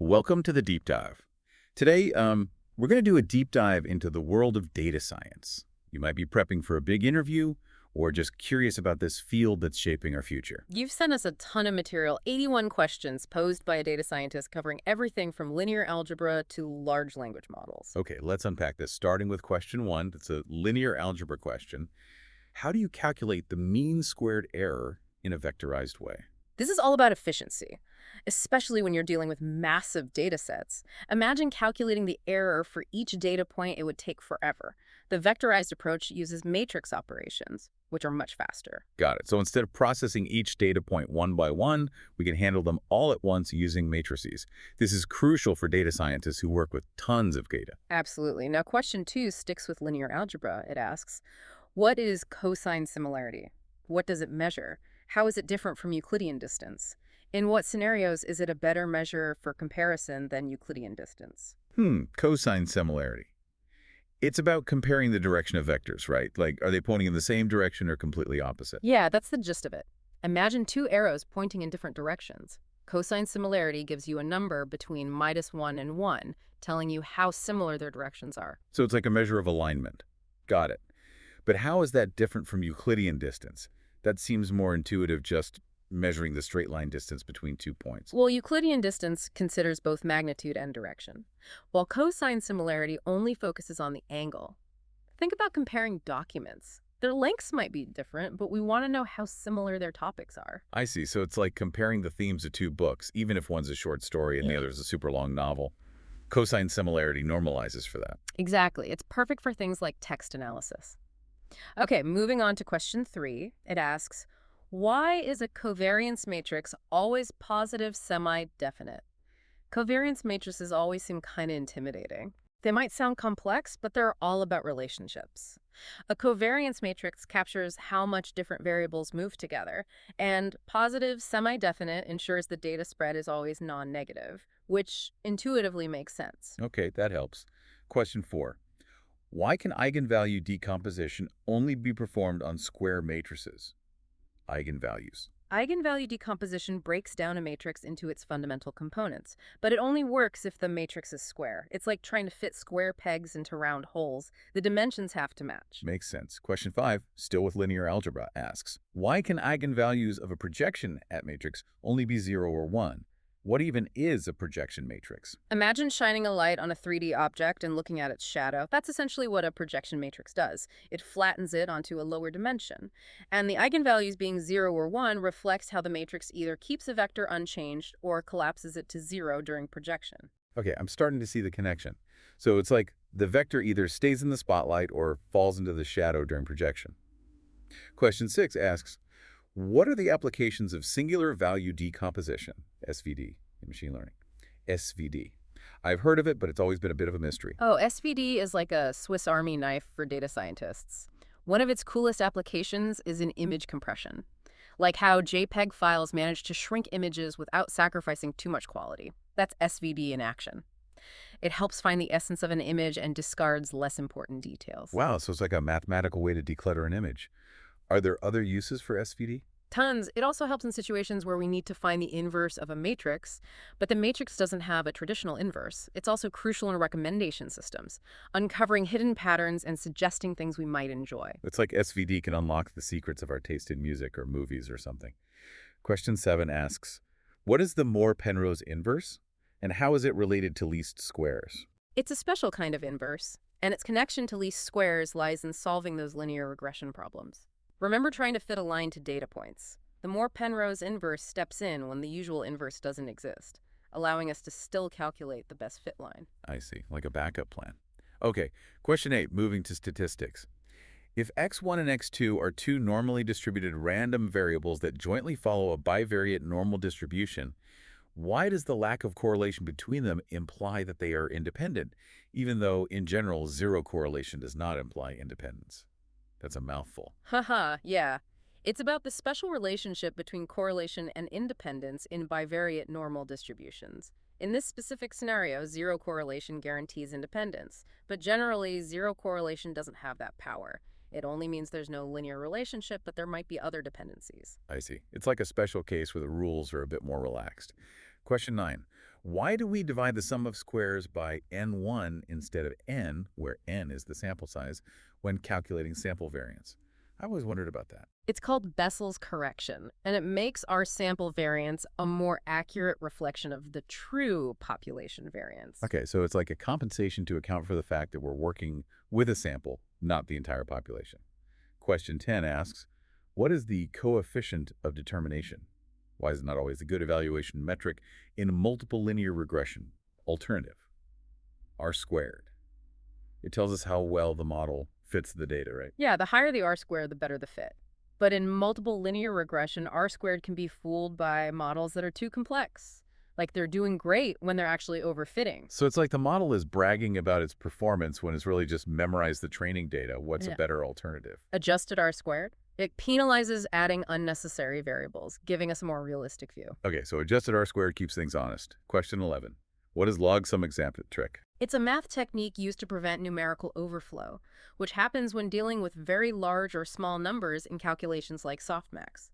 Welcome to the deep dive. Today, we're going to do a deep dive into the world of data science. You might be prepping for a big interview or just curious about this field that's shaping our future. You've sent us a ton of material, 81 questions posed by a data scientist covering everything from linear algebra to large language models. Okay, let's unpack this, starting with question one. That's a linear algebra question. How do you calculate the mean squared error in a vectorized way? This is all about efficiency, especially when you're dealing with massive data sets. Imagine calculating the error for each data point. It would take forever. The vectorized approach uses matrix operations, which are much faster. Got it. So instead of processing each data point one by one, we can handle them all at once using matrices. This is crucial for data scientists who work with tons of data. Absolutely. Now, question 2 sticks with linear algebra. It asks, what is cosine similarity? What does it measure? How is it different from Euclidean distance? In what scenarios is it a better measure for comparison than Euclidean distance? Cosine similarity. It's about comparing the direction of vectors, right? Like, are they pointing in the same direction or completely opposite? Yeah, that's the gist of it. Imagine two arrows pointing in different directions. Cosine similarity gives you a number between -1 and 1, telling you how similar their directions are. So it's like a measure of alignment. Got it. But how is that different from Euclidean distance? That seems more intuitive, just measuring the straight line distance between 2 points. Well, Euclidean distance considers both magnitude and direction, while cosine similarity only focuses on the angle. Think about comparing documents. Their lengths might be different, but we want to know how similar their topics are. I see. So it's like comparing the themes of two books, even if one's a short story and the other is a super long novel. Cosine similarity normalizes for that. Exactly. It's perfect for things like text analysis. Okay, moving on to question 3. It asks, why is a covariance matrix always positive semi-definite? Covariance matrices always seem kind of intimidating. They might sound complex, but they're all about relationships. A covariance matrix captures how much different variables move together, and positive semi-definite ensures the data spread is always non-negative, which intuitively makes sense. Okay, that helps. Question 4. Why can eigenvalue decomposition only be performed on square matrices? Eigenvalues. Eigenvalue decomposition breaks down a matrix into its fundamental components, but it only works if the matrix is square. It's like trying to fit square pegs into round holes. The dimensions have to match. Makes sense. Question 5, still with linear algebra, asks, why can eigenvalues of a projection at matrix only be 0 or 1? What even is a projection matrix? Imagine shining a light on a 3D object and looking at its shadow. That's essentially what a projection matrix does. It flattens it onto a lower dimension. And the eigenvalues being 0 or 1 reflects how the matrix either keeps a vector unchanged or collapses it to 0 during projection. Okay, I'm starting to see the connection. So it's like the vector either stays in the spotlight or falls into the shadow during projection. Question 6 asks, what are the applications of singular value decomposition, SVD, in machine learning? SVD. I've heard of it, but it's always been a bit of a mystery. Oh, SVD is like a Swiss Army knife for data scientists. One of its coolest applications is in image compression, like how JPEG files manage to shrink images without sacrificing too much quality. That's SVD in action. It helps find the essence of an image and discards less important details. Wow, so it's like a mathematical way to declutter an image. Are there other uses for SVD? Tons. It also helps in situations where we need to find the inverse of a matrix, but the matrix doesn't have a traditional inverse. It's also crucial in recommendation systems, uncovering hidden patterns and suggesting things we might enjoy. It's like SVD can unlock the secrets of our taste in music or movies or something. Question 7 asks, what is the Moore-Penrose inverse, and how is it related to least squares? It's a special kind of inverse, and its connection to least squares lies in solving those linear regression problems. Remember trying to fit a line to data points. The Moore-Penrose inverse steps in when the usual inverse doesn't exist, allowing us to still calculate the best fit line. I see, like a backup plan. Okay, question 8, moving to statistics. If x1 and x2 are two normally distributed random variables that jointly follow a bivariate normal distribution, why does the lack of correlation between them imply that they are independent, even though, in general, zero correlation does not imply independence? That's a mouthful. Haha, yeah. It's about the special relationship between correlation and independence in bivariate normal distributions. In this specific scenario, zero correlation guarantees independence, but generally, zero correlation doesn't have that power. It only means there's no linear relationship, but there might be other dependencies. I see. It's like a special case where the rules are a bit more relaxed. Question 9. Why do we divide the sum of squares by n1 instead of n, where n is the sample size, when calculating sample variance? I always wondered about that. It's called Bessel's correction, and it makes our sample variance a more accurate reflection of the true population variance. Okay, so it's like a compensation to account for the fact that we're working with a sample, not the entire population. Question 10 asks, what is the coefficient of determination? Why is it not always a good evaluation metric in multiple linear regression? Alternative, R squared. It tells us how well the model fits the data, right? Yeah, the higher the R-squared, the better the fit. But in multiple linear regression, R-squared can be fooled by models that are too complex. Like they're doing great when they're actually overfitting. So it's like the model is bragging about its performance when it's really just memorized the training data. What's a Yeah. better alternative? Adjusted R-squared, it penalizes adding unnecessary variables, giving us a more realistic view. Okay, so adjusted R squared keeps things honest. Question 11. What is log sum example trick? It's a math technique used to prevent numerical overflow, which happens when dealing with very large or small numbers in calculations like softmax.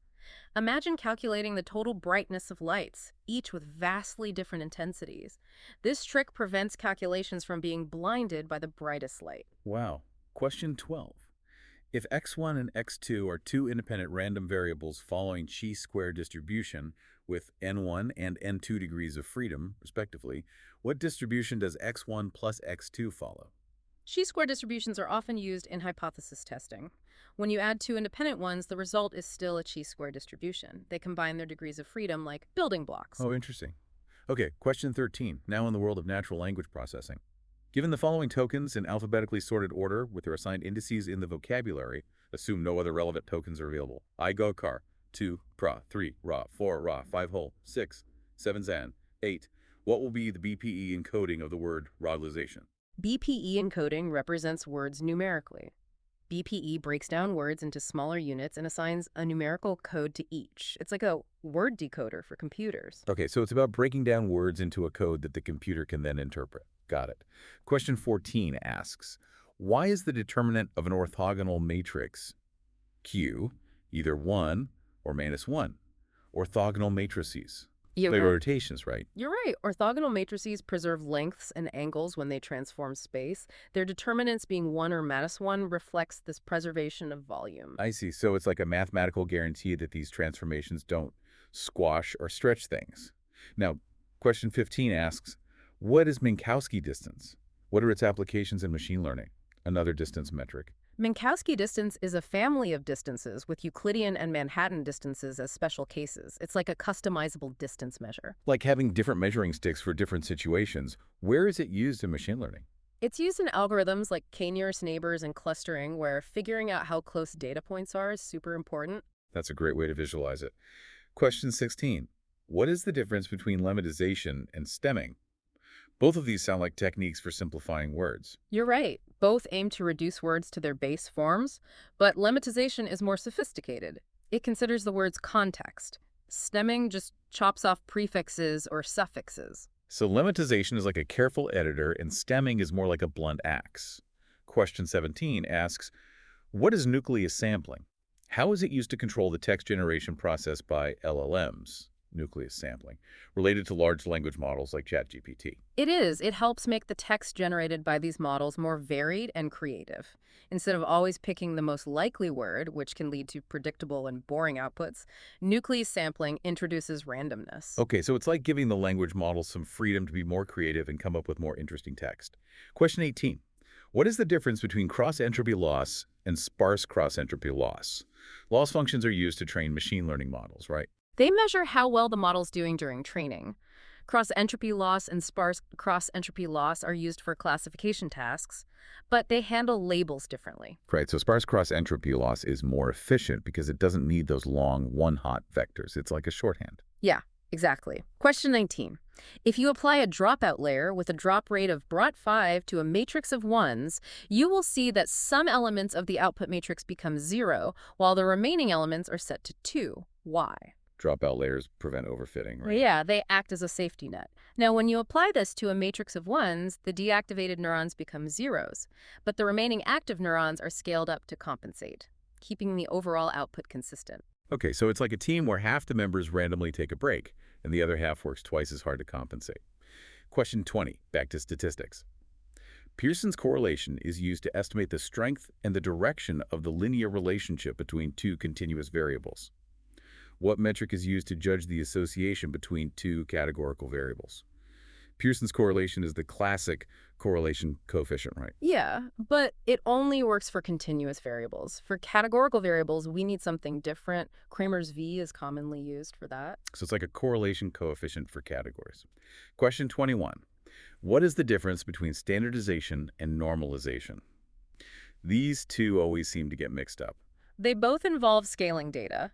Imagine calculating the total brightness of lights, each with vastly different intensities. This trick prevents calculations from being blinded by the brightest light. Wow. Question 12. If x1 and x2 are two independent random variables following chi-square distribution with n1 and n2 degrees of freedom, respectively, what distribution does x1 plus x2 follow? Chi-square distributions are often used in hypothesis testing. When you add two independent ones, the result is still a chi-square distribution. They combine their degrees of freedom like building blocks. Oh, interesting. Okay, question 13, now in the world of natural language processing. Given the following tokens in alphabetically sorted order with their assigned indices in the vocabulary, assume no other relevant tokens are available. I go car, 2, pra, 3, ra, 4, ra, 5 hole, 6, 7 zan, 8. What will be the BPE encoding of the word rodalization? BPE encoding represents words numerically. BPE breaks down words into smaller units and assigns a numerical code to each. It's like a word decoder for computers. Okay, so it's about breaking down words into a code that the computer can then interpret. Got it. Question 14 asks, why is the determinant of an orthogonal matrix Q either 1 or -1? Orthogonal matrices. You're They right. rotations, right? You're right. Orthogonal matrices preserve lengths and angles when they transform space. Their determinants being 1 or -1 reflects this preservation of volume. I see. So it's like a mathematical guarantee that these transformations don't squash or stretch things. Now, question 15 asks, what is Minkowski distance? What are its applications in machine learning? Another distance metric. Minkowski distance is a family of distances with Euclidean and Manhattan distances as special cases. It's like a customizable distance measure. Like having different measuring sticks for different situations, where is it used in machine learning? It's used in algorithms like k-nearest neighbors and clustering, where figuring out how close data points are is super important. That's a great way to visualize it. Question 16. What is the difference between lemmatization and stemming? Both of these sound like techniques for simplifying words. You're right. Both aim to reduce words to their base forms, but lemmatization is more sophisticated. It considers the word's context. Stemming just chops off prefixes or suffixes. So lemmatization is like a careful editor, and stemming is more like a blunt axe. Question 17 asks, what is nucleus sampling? How is it used to control the text generation process by LLMs, nucleus sampling, related to large language models like ChatGPT? It is. It helps make the text generated by these models more varied and creative. Instead of always picking the most likely word, which can lead to predictable and boring outputs, nucleus sampling introduces randomness. Okay, so it's like giving the language model some freedom to be more creative and come up with more interesting text. Question 18. What is the difference between cross-entropy loss and sparse cross-entropy loss? Loss functions are used to train machine learning models, right? They measure how well the model's doing during training. Cross-entropy loss and sparse cross-entropy loss are used for classification tasks, but they handle labels differently. Right, so sparse cross-entropy loss is more efficient because it doesn't need those long one-hot vectors. It's like a shorthand. Yeah, exactly. Question 19. If you apply a dropout layer with a drop rate of brought 5 to a matrix of ones, you will see that some elements of the output matrix become 0, while the remaining elements are set to 2. Why? Dropout layers prevent overfitting, right? Yeah, they act as a safety net. Now, when you apply this to a matrix of ones, the deactivated neurons become zeros, but the remaining active neurons are scaled up to compensate, keeping the overall output consistent. Okay, so it's like a team where half the members randomly take a break, and the other half works twice as hard to compensate. Question 20, back to statistics. Pearson's correlation is used to estimate the strength and the direction of the linear relationship between two continuous variables. What metric is used to judge the association between two categorical variables? Pearson's correlation is the classic correlation coefficient, right? Yeah, but it only works for continuous variables. For categorical variables, we need something different. Kramer's V is commonly used for that. So it's like a correlation coefficient for categories. Question 21. What is the difference between standardization and normalization? These two always seem to get mixed up. They both involve scaling data,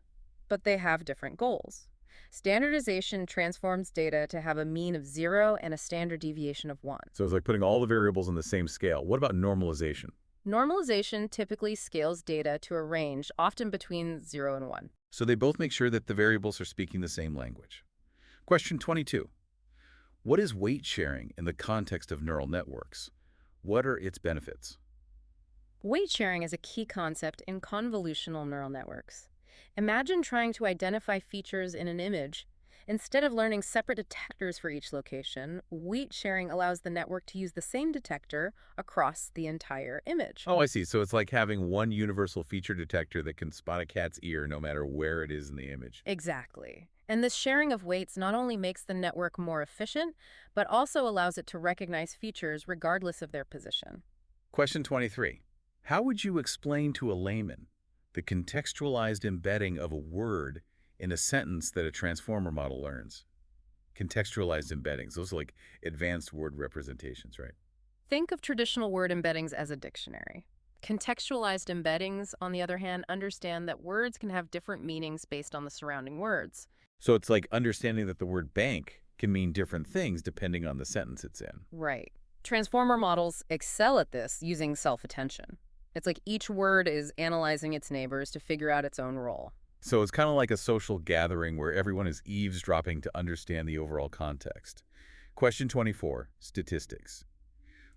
but they have different goals. Standardization transforms data to have a mean of 0 and a standard deviation of 1. So it's like putting all the variables on the same scale. What about normalization? Normalization typically scales data to a range, often between 0 and 1. So they both make sure that the variables are speaking the same language. Question 22. What is weight sharing in the context of neural networks? What are its benefits? Weight sharing is a key concept in convolutional neural networks. Imagine trying to identify features in an image. Instead of learning separate detectors for each location, weight sharing allows the network to use the same detector across the entire image. Oh, I see. So it's like having one universal feature detector that can spot a cat's ear no matter where it is in the image. Exactly. And this sharing of weights not only makes the network more efficient, but also allows it to recognize features regardless of their position. Question 23. How would you explain to a layman the contextualized embedding of a word in a sentence that a transformer model learns? Contextualized embeddings, those are like advanced word representations, right? Think of traditional word embeddings as a dictionary. Contextualized embeddings, on the other hand, understand that words can have different meanings based on the surrounding words. So it's like understanding that the word bank can mean different things depending on the sentence it's in. Right. Transformer models excel at this using self-attention. It's like each word is analyzing its neighbors to figure out its own role. So it's kind of like a social gathering where everyone is eavesdropping to understand the overall context. Question 24, statistics.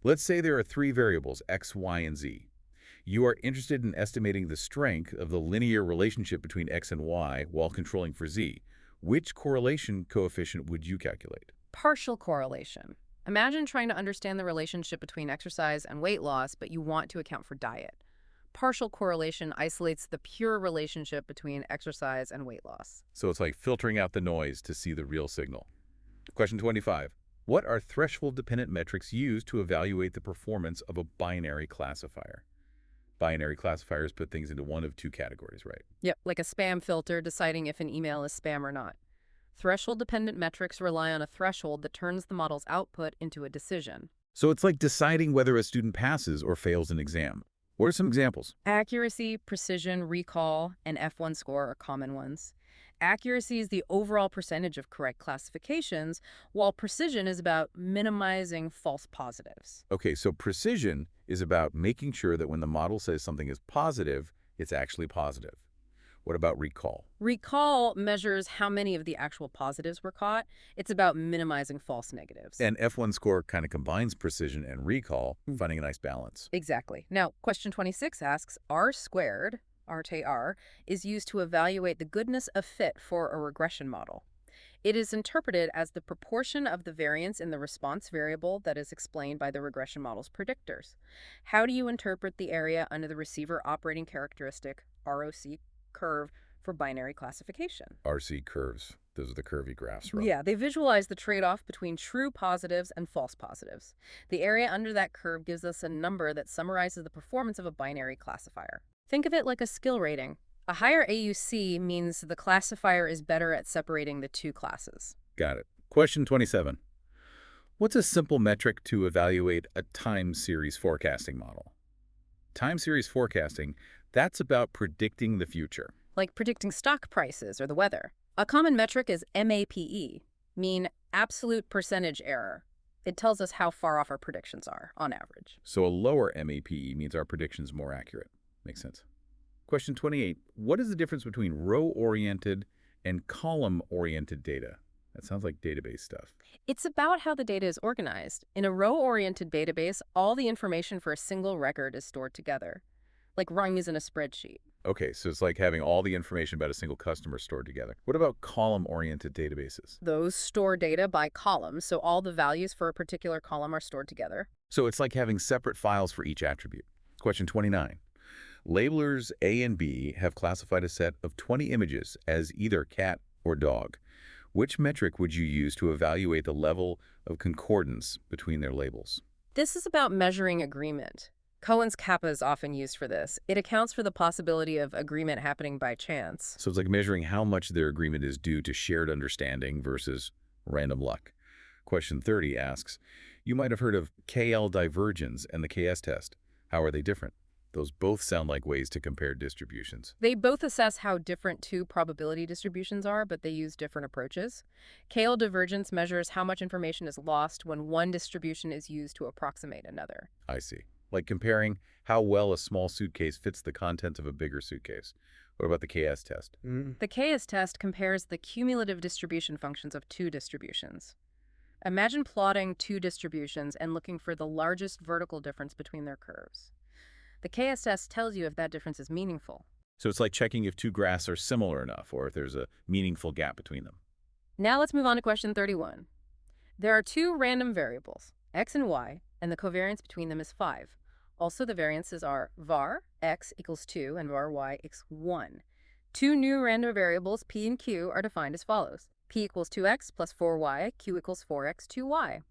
Let's say there are three variables, x, y, and z. You are interested in estimating the strength of the linear relationship between x and y while controlling for z. Which correlation coefficient would you calculate? Partial correlation. Imagine trying to understand the relationship between exercise and weight loss, but you want to account for diet. Partial correlation isolates the pure relationship between exercise and weight loss. So it's like filtering out the noise to see the real signal. Question 25. What are threshold-dependent metrics used to evaluate the performance of a binary classifier? Binary classifiers put things into one of two categories, right? Yep, like a spam filter deciding if an email is spam or not. Threshold-dependent metrics rely on a threshold that turns the model's output into a decision. So it's like deciding whether a student passes or fails an exam. What are some examples? Accuracy, precision, recall, and F1 score are common ones. Accuracy is the overall percentage of correct classifications, while precision is about minimizing false positives. Okay, so precision is about making sure that when the model says something is positive, it's actually positive. What about recall? Recall measures how many of the actual positives were caught. It's about minimizing false negatives. And F1 score kind of combines precision and recall, finding a nice balance. Exactly. Now, question 26 asks, R squared, RTR, is used to evaluate the goodness of fit for a regression model. It is interpreted as the proportion of the variance in the response variable that is explained by the regression model's predictors. How do you interpret the area under the receiver operating characteristic, ROC, curve for binary classification? RC curves. Those are the curvy graphs, right? Yeah, they visualize the trade-off between true positives and false positives. The area under that curve gives us a number that summarizes the performance of a binary classifier. Think of it like a skill rating. A higher AUC means the classifier is better at separating the two classes. Got it. Question 27. What's a simple metric to evaluate a time series forecasting model? Time series forecasting, that's about predicting the future. Like predicting stock prices or the weather. A common metric is MAPE, mean absolute percentage error. It tells us how far off our predictions are, on average. So a lower MAPE means our prediction's more accurate. Makes sense. Question 28. What is the difference between row-oriented and column-oriented data? That sounds like database stuff. It's about how the data is organized. In a row-oriented database, all the information for a single record is stored together, like rungs in a spreadsheet. Okay, so it's like having all the information about a single customer stored together. What about column-oriented databases? Those store data by columns, so all the values for a particular column are stored together. So it's like having separate files for each attribute. Question 29. Labelers A and B have classified a set of 20 images as either cat or dog. Which metric would you use to evaluate the level of concordance between their labels? This is about measuring agreement. Cohen's kappa is often used for this. It accounts for the possibility of agreement happening by chance. So it's like measuring how much their agreement is due to shared understanding versus random luck. Question 30 asks, you might have heard of KL divergence and the KS test. How are they different? Those both sound like ways to compare distributions. They both assess how different two probability distributions are, but they use different approaches. KL divergence measures how much information is lost when one distribution is used to approximate another. I see. Like comparing how well a small suitcase fits the contents of a bigger suitcase. What about the KS test? The KS test compares the cumulative distribution functions of two distributions. Imagine plotting two distributions and looking for the largest vertical difference between their curves. The KS test tells you if that difference is meaningful. So it's like checking if two graphs are similar enough or if there's a meaningful gap between them. Now let's move on to question 31. There are two random variables, x and y, and the covariance between them is 5. Also, the variances are var x equals 2 and var y equals 1. Two new random variables, p and q, are defined as follows. P equals 2x plus 4y, q equals 4x, 2y.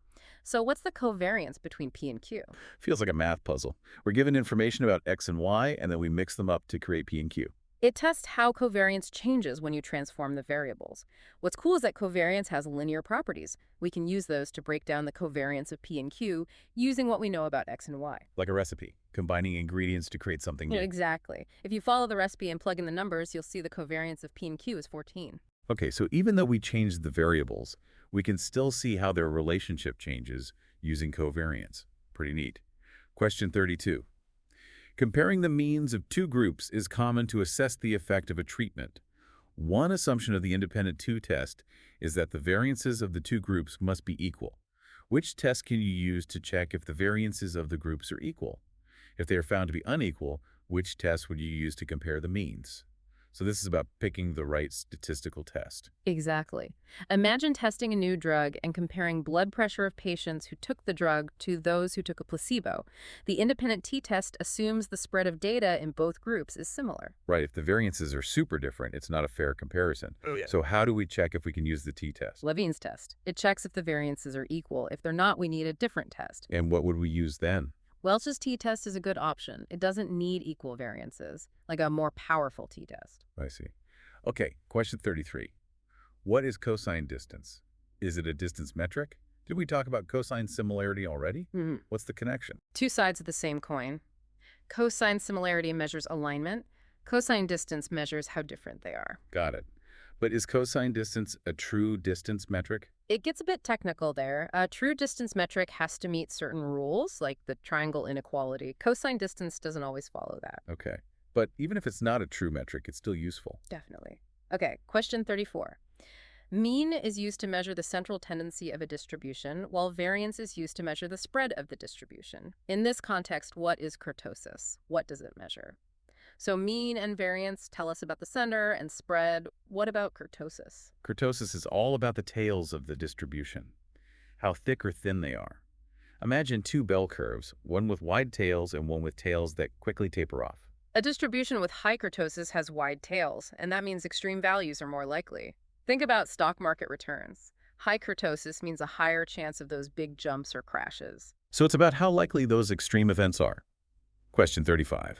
So what's the covariance between p and q? Feels like a math puzzle. We're given information about x and y, and then we mix them up to create p and q. It tests how covariance changes when you transform the variables. What's cool is that covariance has linear properties. We can use those to break down the covariance of p and q using what we know about x and y. Like a recipe, combining ingredients to create something new. Exactly. If you follow the recipe and plug in the numbers, you'll see the covariance of p and q is 14. Okay, so even though we changed the variables, we can still see how their relationship changes using covariance. Pretty neat. Question 32. Comparing the means of two groups is common to assess the effect of a treatment. One assumption of the independent two test is that the variances of the two groups must be equal. Which test can you use to check if the variances of the groups are equal? If they are found to be unequal, which test would you use to compare the means? So this is about picking the right statistical test. Exactly. Imagine testing a new drug and comparing blood pressure of patients who took the drug to those who took a placebo. The independent t-test assumes the spread of data in both groups is similar. Right, if the variances are super different, it's not a fair comparison. Oh, yeah. So how do we check if we can use the t-test? Levine's test. It checks if the variances are equal. If they're not, we need a different test. And what would we use then? Welch's t-test is a good option. It doesn't need equal variances, like a more powerful t-test. I see. Okay, question 33. What is cosine distance? Is it a distance metric? Did we talk about cosine similarity already? What's the connection? Two sides of the same coin. Cosine similarity measures alignment. Cosine distance measures how different they are. Got it. But is cosine distance a true distance metric? It gets a bit technical there. A true distance metric has to meet certain rules, like the triangle inequality. Cosine distance doesn't always follow that. Okay. But even if it's not a true metric, it's still useful. Definitely. Okay, question 34. Mean is used to measure the central tendency of a distribution, while variance is used to measure the spread of the distribution. In this context, what is kurtosis? What does it measure? So mean and variance tell us about the center and spread. What about kurtosis? Kurtosis is all about the tails of the distribution, how thick or thin they are. Imagine two bell curves, one with wide tails and one with tails that quickly taper off. A distribution with high kurtosis has wide tails, and that means extreme values are more likely. Think about stock market returns. High kurtosis means a higher chance of those big jumps or crashes. So it's about how likely those extreme events are. Question 35.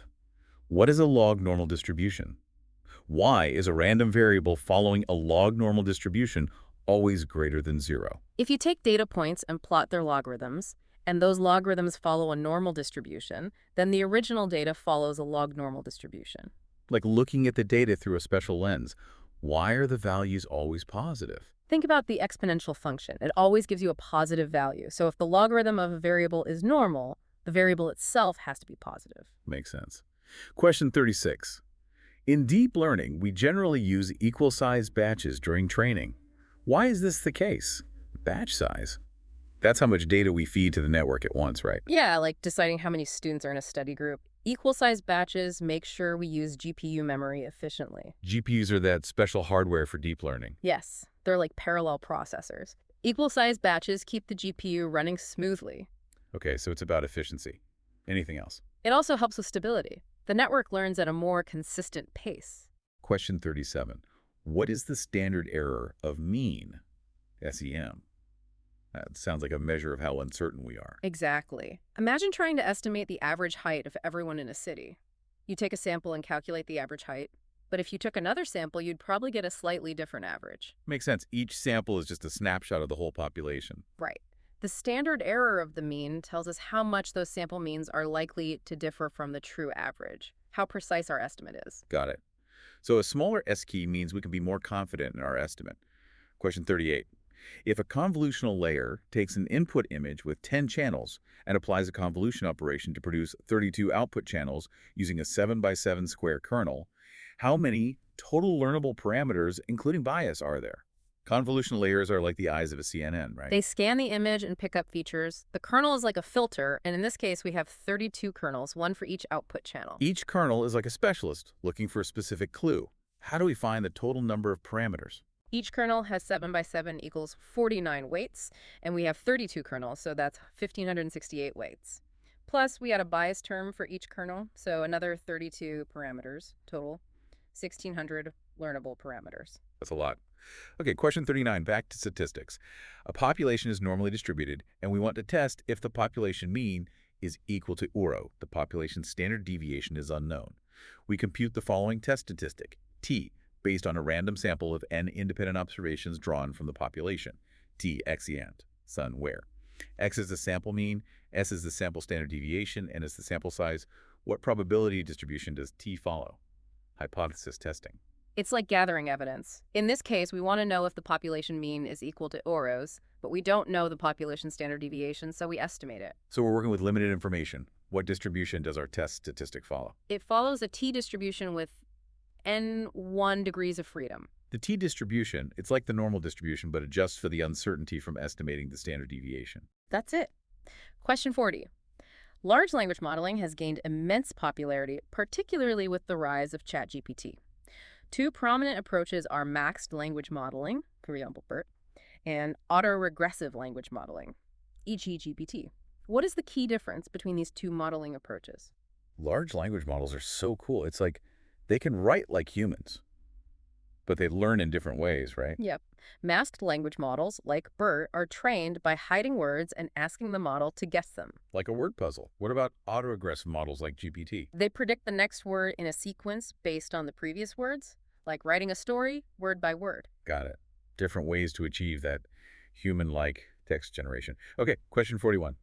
What is a log normal distribution? Why is a random variable following a log normal distribution always greater than 0? If you take data points and plot their logarithms, and those logarithms follow a normal distribution, then the original data follows a log normal distribution. Like looking at the data through a special lens, why are the values always positive? Think about the exponential function. It always gives you a positive value. So if the logarithm of a variable is normal, the variable itself has to be positive. Makes sense. Question 36. In deep learning, we generally use equal-sized batches during training. Why is this the case? Batch size. That's how much data we feed to the network at once, right? Yeah, like deciding how many students are in a study group. Equal-sized batches make sure we use GPU memory efficiently. GPUs are that special hardware for deep learning. Yes, they're like parallel processors. Equal-sized batches keep the GPU running smoothly. Okay, so it's about efficiency. Anything else? It also helps with stability. The network learns at a more consistent pace. Question 37. What is the standard error of mean? SEM. That sounds like a measure of how uncertain we are. Exactly. Imagine trying to estimate the average height of everyone in a city. You take a sample and calculate the average height, but if you took another sample, you'd probably get a slightly different average. Makes sense. Each sample is just a snapshot of the whole population. Right. The standard error of the mean tells us how much those sample means are likely to differ from the true average, how precise our estimate is. Got it. So a smaller S-key means we can be more confident in our estimate. Question 38. If a convolutional layer takes an input image with 10 channels and applies a convolution operation to produce 32 output channels using a 7 by 7 square kernel, how many total learnable parameters, including bias, are there? Convolutional layers are like the eyes of a CNN, right? They scan the image and pick up features. The kernel is like a filter, and in this case, we have 32 kernels, one for each output channel. Each kernel is like a specialist looking for a specific clue. How do we find the total number of parameters? Each kernel has 7 by 7 equals 49 weights, and we have 32 kernels, so that's 1,568 weights. Plus, we add a bias term for each kernel, so another 32 parameters total, 1,600 learnable parameters. That's a lot. Okay, question 39, back to statistics. A population is normally distributed, and we want to test if the population mean is equal to URO. The population standard deviation is unknown. We compute the following test statistic, T, based on a random sample of n independent observations drawn from the population. T, xant, sun, where. X is the sample mean, S is the sample standard deviation, N is the sample size. What probability distribution does T follow? Hypothesis testing. It's like gathering evidence. In this case, we want to know if the population mean is equal to UROs, but we don't know the population standard deviation, so we estimate it. So we're working with limited information. What distribution does our test statistic follow? It follows a T distribution with N1 degrees of freedom. The T distribution, it's like the normal distribution, but adjusts for the uncertainty from estimating the standard deviation. That's it. Question 40. Large language modeling has gained immense popularity, particularly with the rise of ChatGPT. Two prominent approaches are maxed language modeling, for example, BERT, and autoregressive language modeling, e.g. GPT. What is the key difference between these two modeling approaches? Large language models are so cool. It's like they can write like humans, but they learn in different ways, right? Yep. Masked language models, like BERT, are trained by hiding words and asking the model to guess them. Like a word puzzle. What about autoregressive models like GPT? They predict the next word in a sequence based on the previous words, like writing a story word by word. Got it. Different ways to achieve that human-like text generation. Okay, question 41.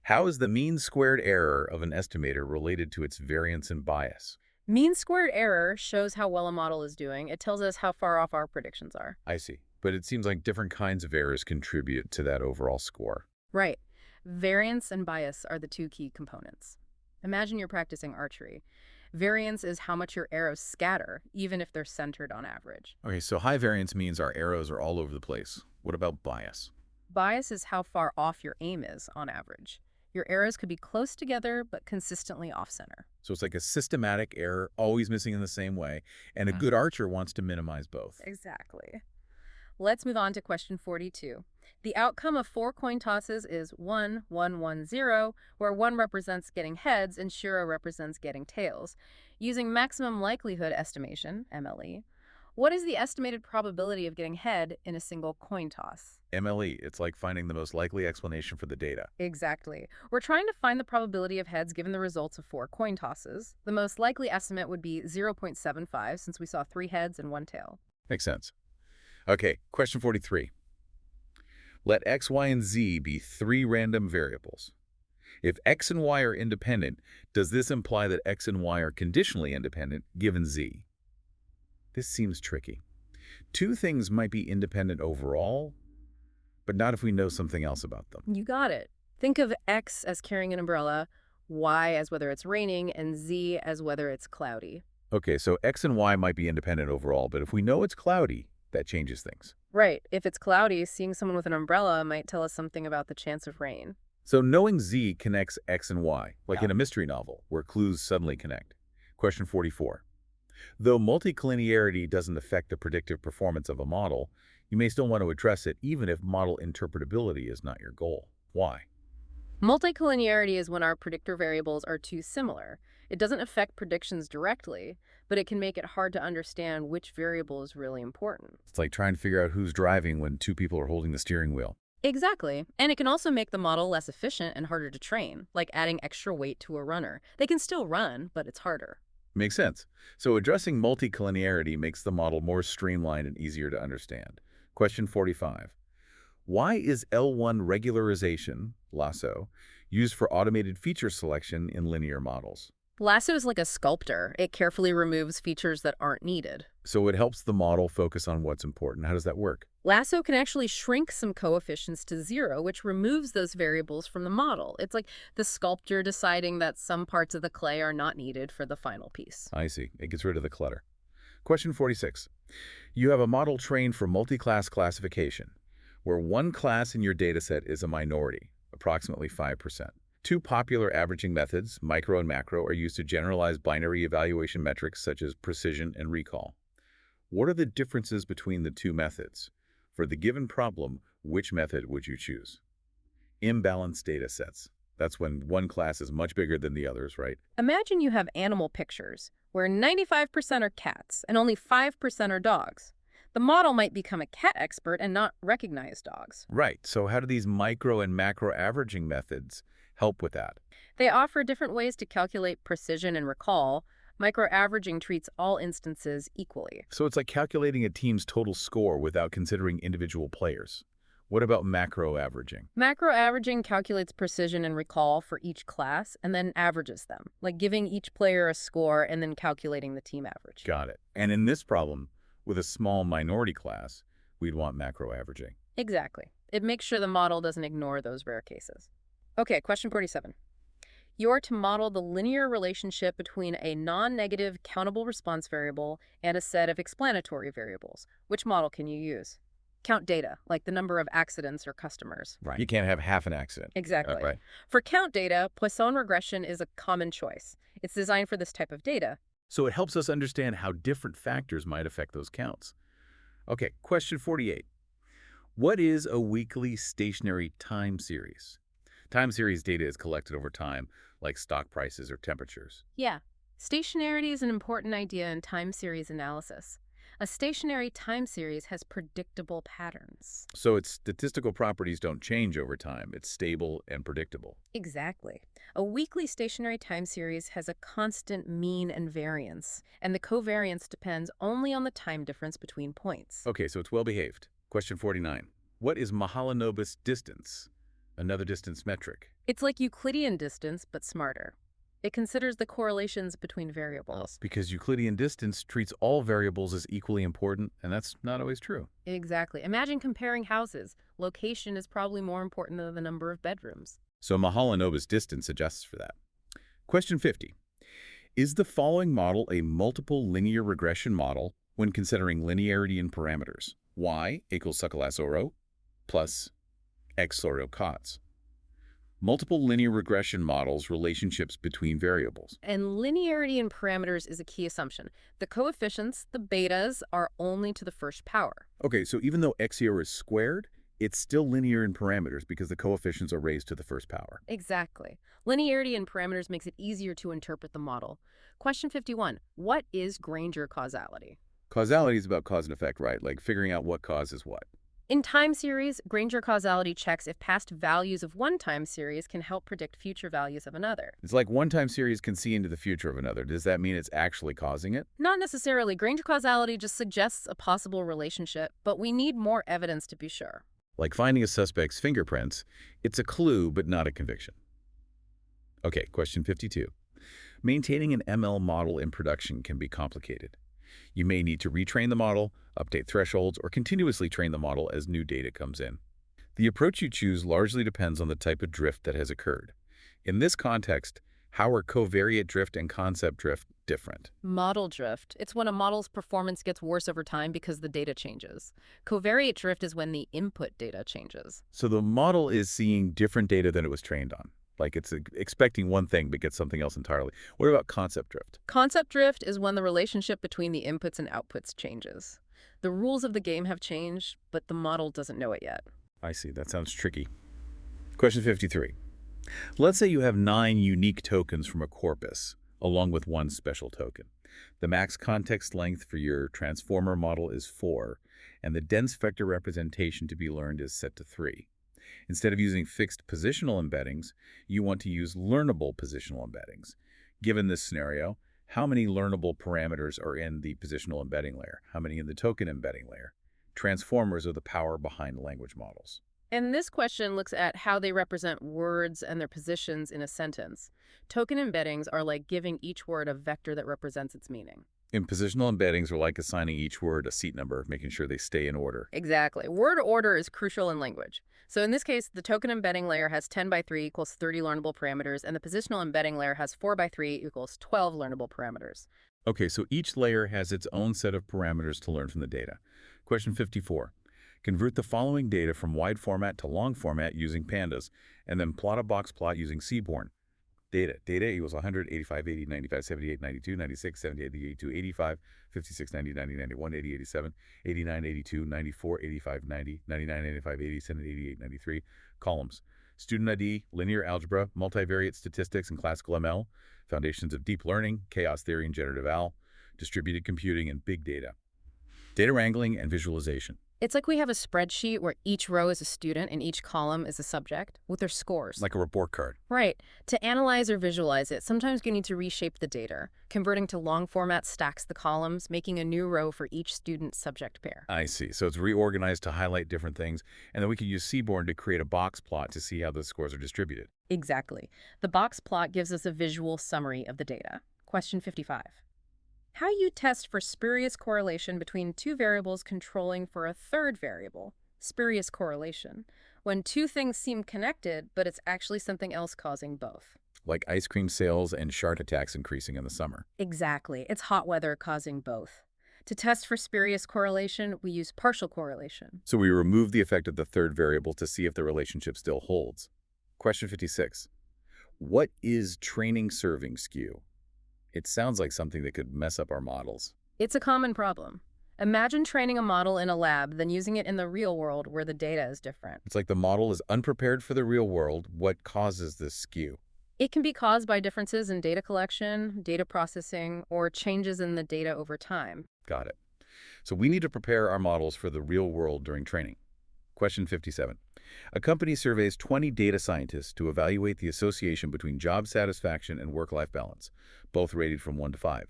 How is the mean squared error of an estimator related to its variance and bias? Mean squared error shows how well a model is doing. It tells us how far off our predictions are. I see. But it seems like different kinds of errors contribute to that overall score. Right. Variance and bias are the two key components. Imagine you're practicing archery. Variance is how much your arrows scatter, even if they're centered on average. Okay, so high variance means our arrows are all over the place. What about bias? Bias is how far off your aim is on average. Your arrows could be close together, but consistently off-center. So it's like a systematic error, always missing in the same way, and a good archer wants to minimize both. Exactly. Let's move on to question 42. The outcome of 4 coin tosses is 1, 1, 1, 0, where 1 represents getting heads and 0 represents getting tails. Using maximum likelihood estimation, MLE, what is the estimated probability of getting head in a single coin toss? MLE, it's like finding the most likely explanation for the data. Exactly. We're trying to find the probability of heads given the results of 4 coin tosses. The most likely estimate would be 0.75 since we saw 3 heads and 1 tail. Makes sense. Okay, question 43. Let x, y, and z be 3 random variables. If x and y are independent, does this imply that x and y are conditionally independent given z? This seems tricky. 2 things might be independent overall, but not if we know something else about them. You got it. Think of x as carrying an umbrella, y as whether it's raining, and z as whether it's cloudy. Okay, so x and y might be independent overall, but if we know it's cloudy, that changes things. Right. If it's cloudy, seeing someone with an umbrella might tell us something about the chance of rain. So knowing Z connects X and Y, like Yeah. in a mystery novel, where clues suddenly connect. Question 44. Though multicollinearity doesn't affect the predictive performance of a model, you may still want to address it even if model interpretability is not your goal. Why? Multicollinearity is when our predictor variables are too similar. It doesn't affect predictions directly, but it can make it hard to understand which variable is really important. It's like trying to figure out who's driving when two people are holding the steering wheel. Exactly. And it can also make the model less efficient and harder to train, like adding extra weight to a runner. They can still run, but it's harder. Makes sense. So addressing multicollinearity makes the model more streamlined and easier to understand. Question 45. Why is L1 regularization, lasso, used for automated feature selection in linear models? Lasso is like a sculptor. It carefully removes features that aren't needed. So it helps the model focus on what's important. How does that work? Lasso can actually shrink some coefficients to zero, which removes those variables from the model. It's like the sculptor deciding that some parts of the clay are not needed for the final piece. I see. It gets rid of the clutter. Question 46. You have a model trained for multi-class classification, where one class in your dataset is a minority, approximately 5%. Two popular averaging methods, micro and macro, are used to generalize binary evaluation metrics such as precision and recall. What are the differences between the two methods? For the given problem, which method would you choose? Imbalanced data sets. That's when one class is much bigger than the others, right? Imagine you have animal pictures, where 95% are cats and only 5% are dogs. The model might become a cat expert and not recognize dogs. Right. So how do these micro and macro averaging methods help with that? They offer different ways to calculate precision and recall. Microaveraging treats all instances equally. So it's like calculating a team's total score without considering individual players. What about macro averaging? Macroaveraging calculates precision and recall for each class and then averages them, like giving each player a score and then calculating the team average. Got it. And in this problem, with a small minority class, we'd want macro averaging. Exactly. It makes sure the model doesn't ignore those rare cases. Okay, question 47. You're to model the linear relationship between a non-negative countable response variable and a set of explanatory variables. Which model can you use? Count data, like the number of accidents or customers. Right. You can't have half an accident. Exactly. Right. For count data, Poisson regression is a common choice. It's designed for this type of data. So it helps us understand how different factors might affect those counts. Okay, question 48. What is a weekly stationary time series? Time series data is collected over time, like stock prices or temperatures. Yeah, stationarity is an important idea in time series analysis. A stationary time series has predictable patterns. So its statistical properties don't change over time. It's stable and predictable. Exactly. A weekly stationary time series has a constant mean and variance, and the covariance depends only on the time difference between points. Okay, so it's well behaved. Question 49. What is Mahalanobis distance? Another distance metric. It's like Euclidean distance, but smarter. It considers the correlations between variables. Because Euclidean distance treats all variables as equally important, and that's not always true. Exactly. Imagine comparing houses. Location is probably more important than the number of bedrooms. So Mahalanobis distance adjusts for that. Question 50. Is the following model a multiple linear regression model when considering linearity in parameters? Y equals Sakalas-Oro plus X Loro COTS. Multiple linear regression models relationships between variables. And linearity in parameters is a key assumption. The coefficients, the betas, are only to the first power. Okay, so even though X here is squared, it's still linear in parameters because the coefficients are raised to the first power. Exactly. Linearity in parameters makes it easier to interpret the model. Question 51. What is Granger causality? Causality is about cause and effect, right? Like figuring out what causes what. In time series, Granger causality checks if past values of one time series can help predict future values of another. It's like one time series can see into the future of another. Does that mean it's actually causing it? Not necessarily. Granger causality just suggests a possible relationship, but we need more evidence to be sure. Like finding a suspect's fingerprints, it's a clue but not a conviction. Okay, question 52. Maintaining an ML model in production can be complicated. You may need to retrain the model, update thresholds, or continuously train the model as new data comes in. The approach you choose largely depends on the type of drift that has occurred. In this context, how are covariate drift and concept drift different? Model drift. It's when a model's performance gets worse over time because the data changes. Covariate drift is when the input data changes. So the model is seeing different data than it was trained on. Like it's expecting one thing but gets something else entirely. What about concept drift? Concept drift is when the relationship between the inputs and outputs changes. The rules of the game have changed, but the model doesn't know it yet. I see. That sounds tricky. Question 53. Let's say you have 9 unique tokens from a corpus, along with one special token. The max context length for your transformer model is 4, and the dense vector representation to be learned is set to 3. Instead of using fixed positional embeddings, you want to use learnable positional embeddings. Given this scenario, how many learnable parameters are in the positional embedding layer? How many in the token embedding layer? Transformers are the power behind language models. And this question looks at how they represent words and their positions in a sentence. Token embeddings are like giving each word a vector that represents its meaning. In positional embeddings are like assigning each word a seat number, making sure they stay in order. Exactly. Word order is crucial in language. So in this case, the token embedding layer has 10 by 3 equals 30 learnable parameters, and the positional embedding layer has 4 by 3 equals 12 learnable parameters. Okay, so each layer has its own set of parameters to learn from the data. Question 54. Convert the following data from wide format to long format using pandas, and then plot a box plot using Seaborn. Data equals 100, 85, 80, 95, 78, 92, 96, 78, 82, 85, 56, 90, 90, 91, 80, 87, 89, 82, 94, 85, 90, 99, 95, 87, 88, 93. Columns. Student ID, linear algebra, multivariate statistics and classical ML, foundations of deep learning, chaos theory and generative AL, distributed computing, and big data. Data wrangling and visualization. It's like we have a spreadsheet where each row is a student and each column is a subject with their scores. Like a report card. Right. To analyze or visualize it, sometimes you need to reshape the data. Converting to long format stacks the columns, making a new row for each student subject pair. I see. So it's reorganized to highlight different things, and then we can use Seaborn to create a box plot to see how the scores are distributed. Exactly. The box plot gives us a visual summary of the data. Question 55. How you test for spurious correlation between two variables controlling for a third variable. Spurious correlation. When two things seem connected, but it's actually something else causing both. Like ice cream sales and shark attacks increasing in the summer. Exactly. It's hot weather causing both. To test for spurious correlation, we use partial correlation. So we remove the effect of the third variable to see if the relationship still holds. Question 56. What is training serving skew? It sounds like something that could mess up our models. It's a common problem. Imagine training a model in a lab, then using it in the real world where the data is different. It's like the model is unprepared for the real world. What causes this skew? It can be caused by differences in data collection, data processing, or changes in the data over time. Got it. So we need to prepare our models for the real world during training. Question 57. A company surveys 20 data scientists to evaluate the association between job satisfaction and work-life balance, both rated from 1 to 5.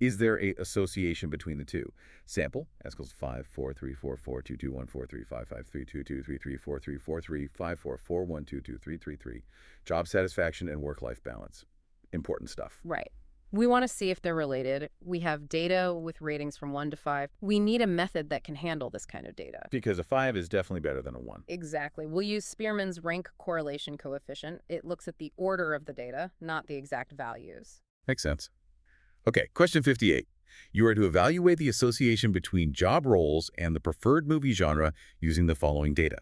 Is there an association between the two? Sample, S equals 5, 4, 3, 4, 4, 2, 2, 1, 4, 3, 5, 5, 3, 2, 2, 3, 3, 4, 3, 4, 3, 5, 4, 4, 1, 2, 2, 3, 3, 3. Job satisfaction and work-life balance. Important stuff. Right. We want to see if they're related. We have data with ratings from 1 to 5. We need a method that can handle this kind of data. Because a 5 is definitely better than a 1. Exactly. We'll use Spearman's rank correlation coefficient. It looks at the order of the data, not the exact values. Makes sense. Okay, question 58. You are to evaluate the association between job roles and the preferred movie genre using the following data.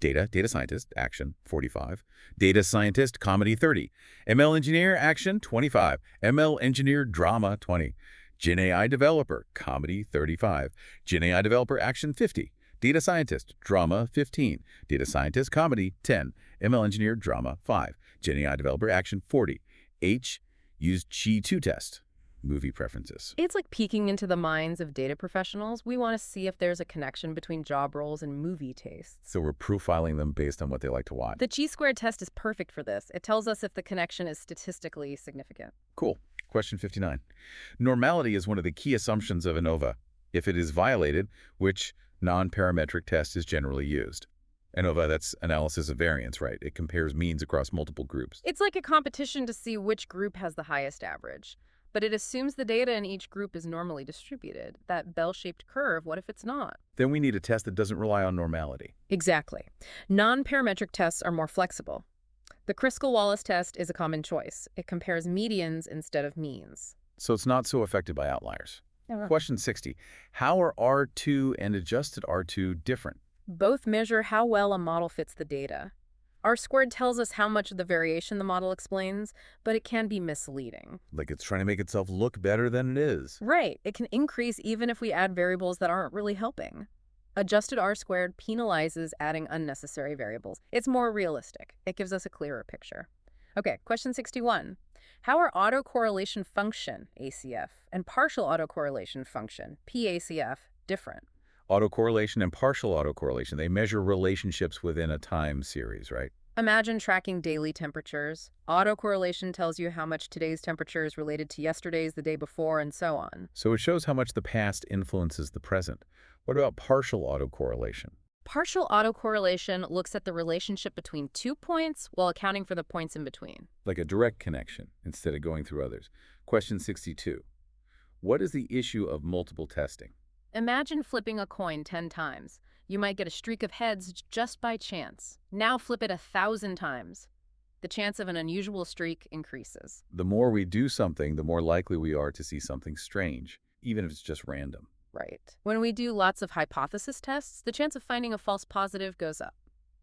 Data scientist, action, 45. Data scientist, comedy, 30. ML engineer, action, 25. ML engineer, drama, 20. GenAI developer, comedy, 35. GenAI developer, action, 50. Data scientist, drama, 15. Data scientist, comedy, 10. ML engineer, drama, 5. GenAI developer, action, 40. H, use Chi-2 test. Movie preferences. It's like peeking into the minds of data professionals. We want to see if there's a connection between job roles and movie tastes. So we're profiling them based on what they like to watch. The chi-squared test is perfect for this. It tells us if the connection is statistically significant. Cool. Question 59. Normality is one of the key assumptions of ANOVA. If it is violated, which non-parametric test is generally used? ANOVA, that's analysis of variance, right? It compares means across multiple groups. It's like a competition to see which group has the highest average. But it assumes the data in each group is normally distributed. That bell-shaped curve, what if it's not? Then we need a test that doesn't rely on normality. Exactly. Non-parametric tests are more flexible. The Kruskal-Wallis test is a common choice. It compares medians instead of means. So it's not so affected by outliers. Yeah. Question 60. How are R2 and adjusted R2 different? Both measure how well a model fits the data. R squared tells us how much of the variation the model explains, but it can be misleading. Like it's trying to make itself look better than it is. Right, it can increase even if we add variables that aren't really helping. Adjusted R squared penalizes adding unnecessary variables. It's more realistic. It gives us a clearer picture. Okay, question 61. How are autocorrelation function, ACF, and partial autocorrelation function, PACF, different? Autocorrelation and partial autocorrelation, they measure relationships within a time series, right? Imagine tracking daily temperatures. Autocorrelation tells you how much today's temperature is related to yesterday's, the day before, and so on. So it shows how much the past influences the present. What about partial autocorrelation? Partial autocorrelation looks at the relationship between 2 points while accounting for the points in between. Like a direct connection instead of going through others. Question 62. What is the issue of multiple testing? Imagine flipping a coin 10 times. You might get a streak of heads just by chance. Now flip it 1,000 times. The chance of an unusual streak increases. The more we do something, the more likely we are to see something strange, even if it's just random. Right. When we do lots of hypothesis tests, the chance of finding a false positive goes up.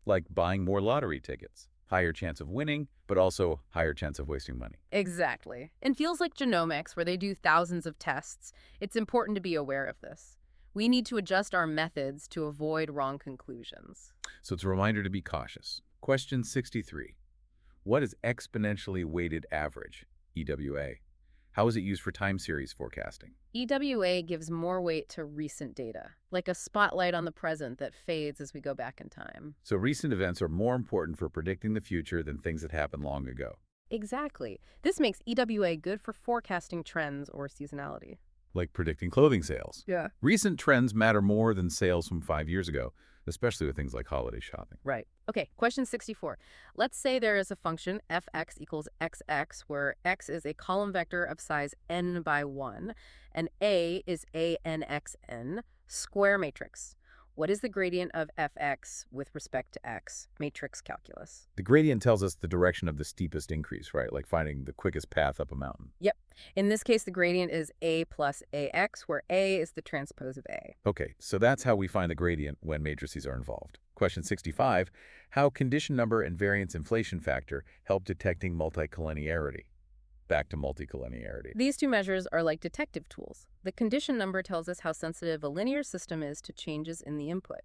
Like buying more lottery tickets. Higher chance of winning, but also higher chance of wasting money. Exactly. In fields like genomics, where they do thousands of tests, it's important to be aware of this. We need to adjust our methods to avoid wrong conclusions. So it's a reminder to be cautious. Question 63. What is exponentially weighted average, EWA? How is it used for time series forecasting? EWA gives more weight to recent data, like a spotlight on the present that fades as we go back in time. So recent events are more important for predicting the future than things that happened long ago. Exactly. This makes EWA good for forecasting trends or seasonality. Like predicting clothing sales. Yeah. Recent trends matter more than sales from 5 years ago, especially with things like holiday shopping. Right. Okay, question 64. Let's say there is a function fx equals xx, where x is a column vector of size n by 1, and a is anxn, square matrix. What is the gradient of fx with respect to x? Matrix calculus. The gradient tells us the direction of the steepest increase, right? Like finding the quickest path up a mountain. Yep. In this case, the gradient is a plus ax, where a is the transpose of a. Okay, so that's how we find the gradient when matrices are involved. Question 65, how condition number and variance inflation factor help detecting multicollinearity? Back to multicollinearity. These two measures are like detective tools. The condition number tells us how sensitive a linear system is to changes in the input.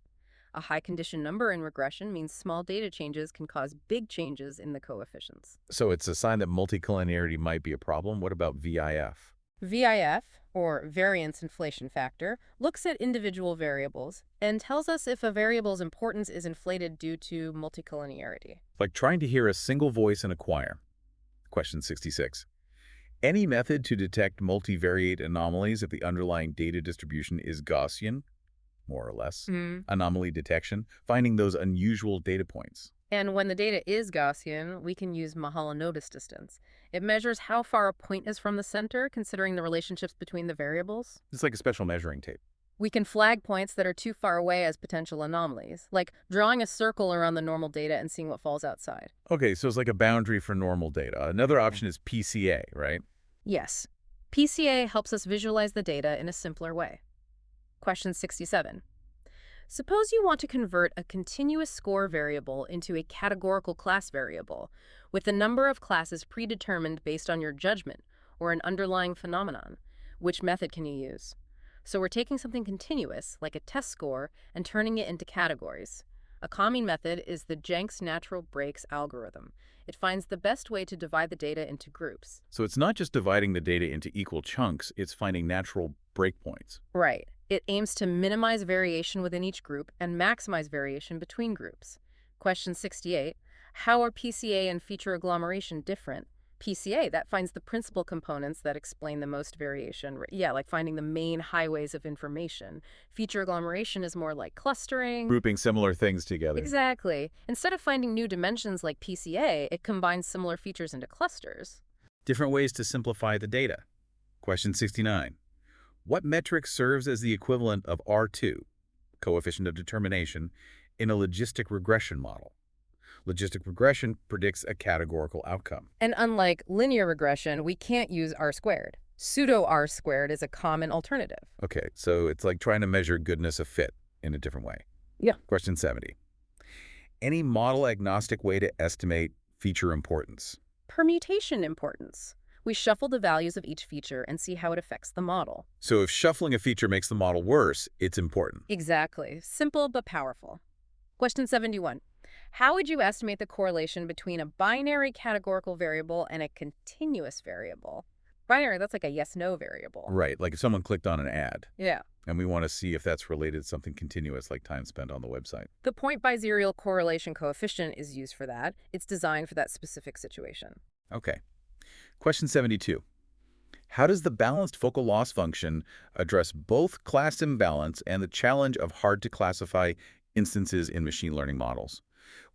A high condition number in regression means small data changes can cause big changes in the coefficients. So it's a sign that multicollinearity might be a problem. What about VIF? VIF, or variance inflation factor, looks at individual variables and tells us if a variable's importance is inflated due to multicollinearity. Like trying to hear a single voice in a choir. Question 66. Any method to detect multivariate anomalies if the underlying data distribution is Gaussian, more or less, anomaly detection, finding those unusual data points. And when the data is Gaussian, we can use Mahalanobis distance. It measures how far a point is from the center, considering the relationships between the variables. It's like a special measuring tape. We can flag points that are too far away as potential anomalies, like drawing a circle around the normal data and seeing what falls outside. Okay, so it's like a boundary for normal data. Another option is PCA, right? Yes. PCA helps us visualize the data in a simpler way. Question 67. Suppose you want to convert a continuous score variable into a categorical class variable, with the number of classes predetermined based on your judgment or an underlying phenomenon. Which method can you use? So we're taking something continuous, like a test score, and turning it into categories. A common method is the Jenks natural breaks algorithm. It finds the best way to divide the data into groups. So it's not just dividing the data into equal chunks, it's finding natural breakpoints. Right. It aims to minimize variation within each group and maximize variation between groups. Question 68. How are PCA and feature agglomeration different? PCA, that finds the principal components that explain the most variation. Yeah, like finding the main highways of information. Feature agglomeration is more like clustering. Grouping similar things together. Exactly. Instead of finding new dimensions like PCA, it combines similar features into clusters. Different ways to simplify the data. Question 69. What metric serves as the equivalent of R2, coefficient of determination, in a logistic regression model? Logistic regression predicts a categorical outcome. And unlike linear regression, we can't use R squared. Pseudo R-squared is a common alternative. Okay, so it's like trying to measure goodness of fit in a different way. Yeah. Question 70. Any model-agnostic way to estimate feature importance? Permutation importance. We shuffle the values of each feature and see how it affects the model. So if shuffling a feature makes the model worse, it's important. Exactly. Simple but powerful. Question 71. How would you estimate the correlation between a binary categorical variable and a continuous variable? Binary, that's like a yes-no variable. Right, like if someone clicked on an ad, Yeah. and we want to see if that's related to something continuous like time spent on the website. The point biserial correlation coefficient is used for that. It's designed for that specific situation. Okay. Question 72. How does the balanced focal loss function address both class imbalance and the challenge of hard-to-classify instances in machine learning models?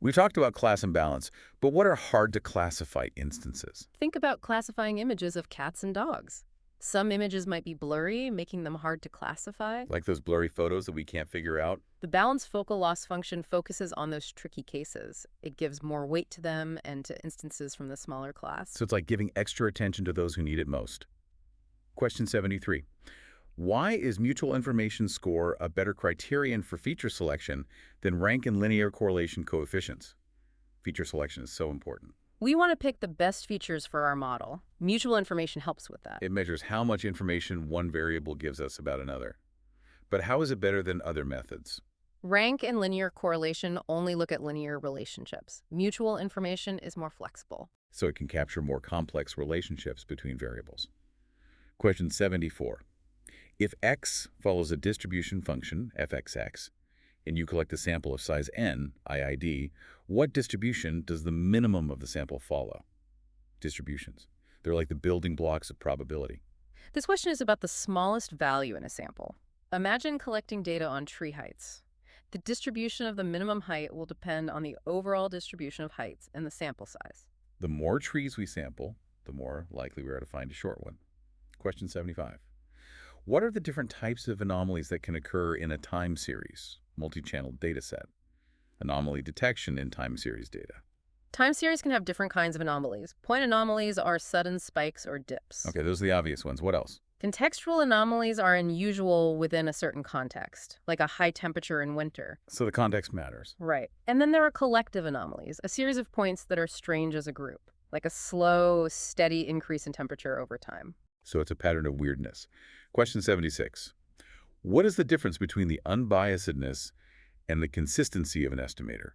We've talked about class imbalance, but what are hard-to-classify instances? Think about classifying images of cats and dogs. Some images might be blurry, making them hard to classify. Like those blurry photos that we can't figure out? The balanced focal loss function focuses on those tricky cases. It gives more weight to them and to instances from the smaller class. So it's like giving extra attention to those who need it most. Question 73. Why is mutual information score a better criterion for feature selection than rank and linear correlation coefficients? Feature selection is so important. We want to pick the best features for our model. Mutual information helps with that. It measures how much information one variable gives us about another. But how is it better than other methods? Rank and linear correlation only look at linear relationships. Mutual information is more flexible. So it can capture more complex relationships between variables. Question 74. If x follows a distribution function, fxx, and you collect a sample of size n, IID, what distribution does the minimum of the sample follow? Distributions. They're like the building blocks of probability. This question is about the smallest value in a sample. Imagine collecting data on tree heights. The distribution of the minimum height will depend on the overall distribution of heights and the sample size. The more trees we sample, the more likely we are to find a short one. Question 75. What are the different types of anomalies that can occur in a time series, multi-channel data set? Anomaly detection in time series data. Time series can have different kinds of anomalies. Point anomalies are sudden spikes or dips. Okay, those are the obvious ones. What else? Contextual anomalies are unusual within a certain context, like a high temperature in winter. So the context matters. Right. And then there are collective anomalies, a series of points that are strange as a group, like a slow, steady increase in temperature over time. So it's a pattern of weirdness. Question 76. What is the difference between the unbiasedness and the consistency of an estimator?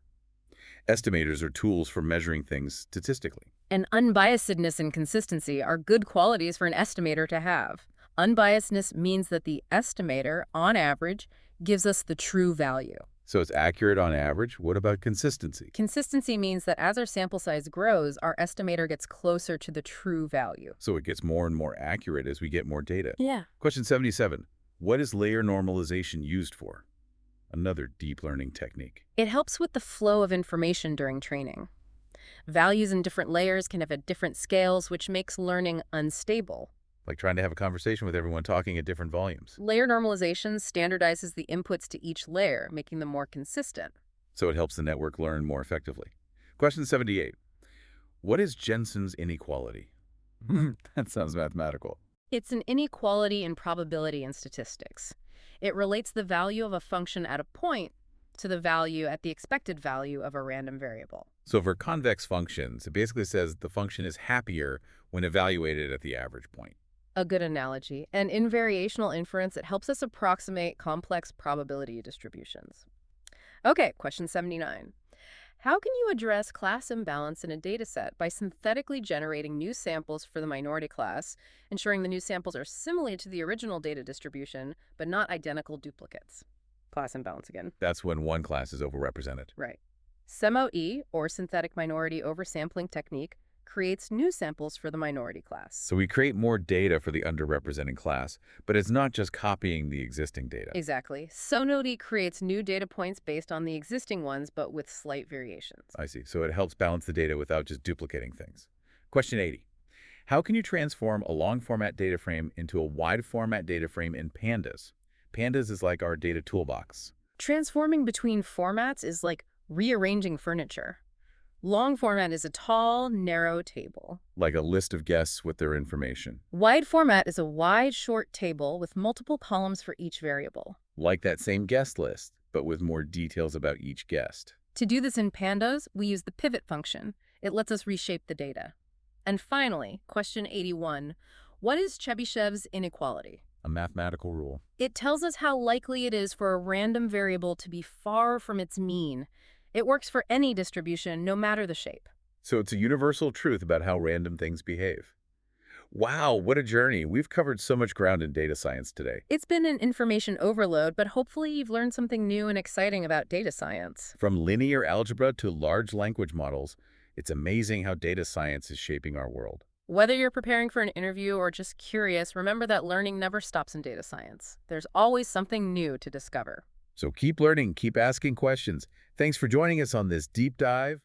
Estimators are tools for measuring things statistically. And unbiasedness and consistency are good qualities for an estimator to have. Unbiasedness means that the estimator, on average, gives us the true value. So it's accurate on average. What about consistency? Consistency means that as our sample size grows, our estimator gets closer to the true value. So it gets more and more accurate as we get more data. Yeah. Question 77. What is layer normalization used for? Another deep learning technique. It helps with the flow of information during training. Values in different layers can have at different scales, which makes learning unstable. Like trying to have a conversation with everyone talking at different volumes. Layer normalization standardizes the inputs to each layer, making them more consistent. So it helps the network learn more effectively. Question 78. What is Jensen's inequality? That sounds mathematical. It's an inequality in probability and statistics. It relates the value of a function at a point to the value at the expected value of a random variable. So for convex functions, it basically says the function is happier when evaluated at the average point. A good analogy. And in variational inference, it helps us approximate complex probability distributions. Okay, question 79. How can you address class imbalance in a dataset by synthetically generating new samples for the minority class, ensuring the new samples are similar to the original data distribution, but not identical duplicates? Class imbalance again. That's when one class is overrepresented. Right. SEMO-E, or synthetic minority oversampling technique, creates new samples for the minority class. So we create more data for the underrepresented class, but it's not just copying the existing data. Exactly. SONOD creates new data points based on the existing ones, but with slight variations. I see. So it helps balance the data without just duplicating things. Question 80. How can you transform a long-format data frame into a wide-format data frame in Pandas? Pandas is like our data toolbox. Transforming between formats is like rearranging furniture. Long format is a tall, narrow table. Like a list of guests with their information. Wide format is a wide, short table with multiple columns for each variable. Like that same guest list, but with more details about each guest. To do this in pandas, we use the pivot function. It lets us reshape the data. And finally, question 81. What is Chebyshev's inequality? A mathematical rule. It tells us how likely it is for a random variable to be far from its mean. It works for any distribution, no matter the shape. So it's a universal truth about how random things behave. Wow, what a journey. We've covered so much ground in data science today. It's been an information overload, but hopefully you've learned something new and exciting about data science. From linear algebra to large language models, it's amazing how data science is shaping our world. Whether you're preparing for an interview or just curious, remember that learning never stops in data science. There's always something new to discover. So keep learning, keep asking questions. Thanks for joining us on this deep dive.